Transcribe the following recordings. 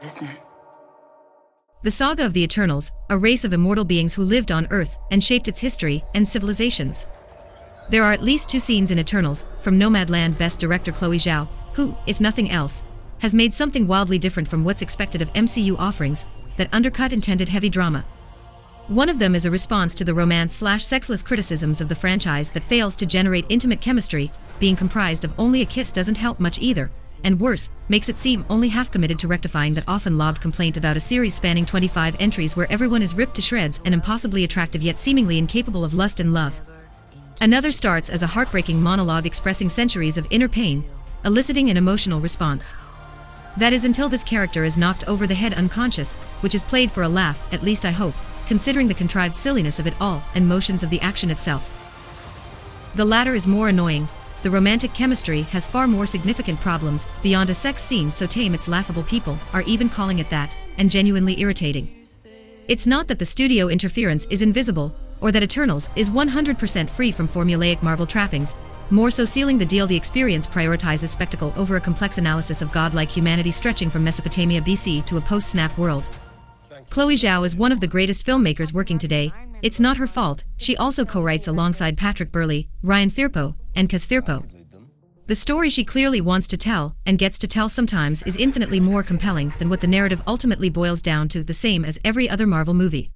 isn't it? The saga of the Eternals, a race of immortal beings who lived on Earth and shaped its history and civilizations. There are at least 2 scenes in Eternals, from Nomadland best director Chloe Zhao, who, if nothing else, has made something wildly different from what's expected of MCU offerings, that undercut intended heavy drama. One of them is a response to the romance/sexless criticisms of the franchise that fails to generate intimate chemistry, being comprised of only a kiss doesn't help much either, and worse, makes it seem only half committed to rectifying that often lobbed complaint about a series spanning 25 entries where everyone is ripped to shreds and impossibly attractive yet seemingly incapable of lust and love. Another starts as a heartbreaking monologue expressing centuries of inner pain, eliciting an emotional response. That is until this character is knocked over the head unconscious, which is played for a laugh, at least I hope, considering the contrived silliness of it all and motions of the action itself. The latter is more annoying. The romantic chemistry has far more significant problems beyond a sex scene so tame it's laughable. People are even calling it that, and genuinely irritating. It's not that the studio interference is invisible, or that Eternals is 100% free from formulaic Marvel trappings, more so sealing the deal. The experience prioritizes spectacle over a complex analysis of godlike humanity stretching from Mesopotamia BC to a post-snap world. Chloe Zhao is one of the greatest filmmakers working today. It's not her fault. She also co-writes alongside Patrick Burley, Ryan Firpo, and Kaz Firpo. The story she clearly wants to tell, and gets to tell sometimes, is infinitely more compelling than what the narrative ultimately boils down to, the same as every other Marvel movie.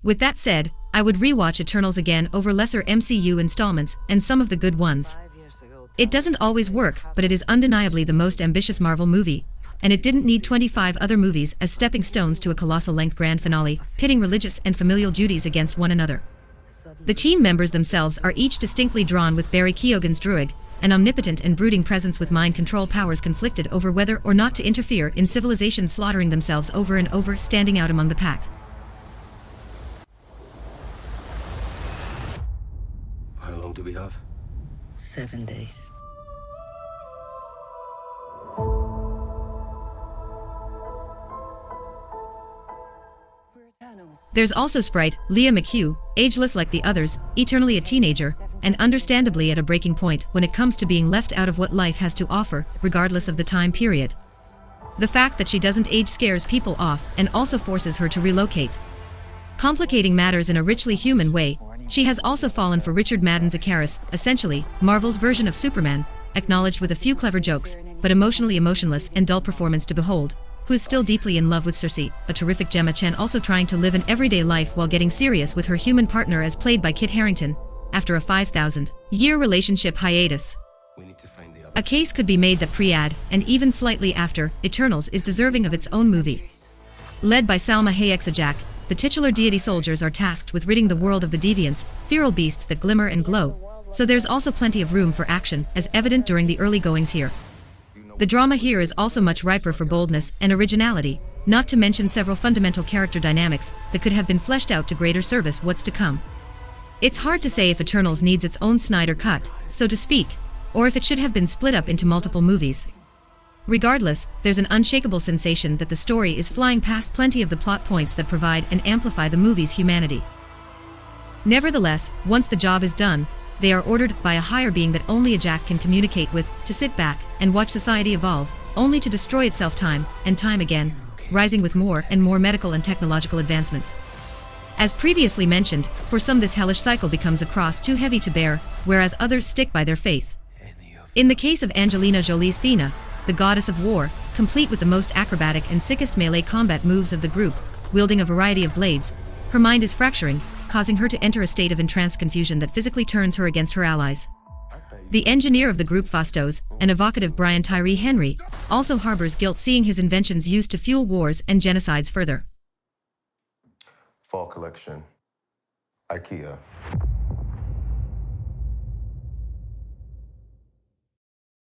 With that said, I would rewatch Eternals again over lesser MCU installments and some of the good ones. It doesn't always work, but it is undeniably the most ambitious Marvel movie, and it didn't need 25 other movies as stepping stones to a colossal-length grand finale, pitting religious and familial duties against one another. The team members themselves are each distinctly drawn, with Barry Keoghan's Druig, an omnipotent and brooding presence with mind control powers conflicted over whether or not to interfere in civilization slaughtering themselves over and over, standing out among the pack. How long do we have? 7 days. There's also Sprite, Leah McHugh, ageless like the others, eternally a teenager, and understandably at a breaking point when it comes to being left out of what life has to offer, regardless of the time period. The fact that she doesn't age scares people off and also forces her to relocate. Complicating matters in a richly human way, she has also fallen for Richard Madden's Icarus, essentially Marvel's version of Superman, acknowledged with a few clever jokes, but emotionally emotionless and dull performance to behold, who is still deeply in love with Cersei, a terrific Gemma Chen also trying to live an everyday life while getting serious with her human partner as played by Kit Harington, after a 5,000-year relationship hiatus. A case could be made that pre-ad, and even slightly after, Eternals is deserving of its own movie. Led by Salma Hayek, the titular deity soldiers are tasked with ridding the world of the deviants, feral beasts that glimmer and glow, so there's also plenty of room for action, as evident during the early goings here. The drama here is also much riper for boldness and originality, not to mention several fundamental character dynamics that could have been fleshed out to greater service what's to come. It's hard to say if Eternals needs its own Snyder cut, so to speak, or if it should have been split up into multiple movies. Regardless, there's an unshakable sensation that the story is flying past plenty of the plot points that provide and amplify the movie's humanity. Nevertheless, once the job is done, they are ordered by a higher being that only a Jack can communicate with, to sit back and watch society evolve, only to destroy itself time and time again, rising with more and more medical and technological advancements. As previously mentioned, for some this hellish cycle becomes a cross too heavy to bear, whereas others stick by their faith. In the case of Angelina Jolie's Thena, the goddess of war, complete with the most acrobatic and sickest melee combat moves of the group, wielding a variety of blades, her mind is fracturing, causing her to enter a state of entranced confusion that physically turns her against her allies. The engineer of the group, Phastos, an evocative Brian Tyree Henry, also harbors guilt seeing his inventions used to fuel wars and genocides further. Fall collection. IKEA.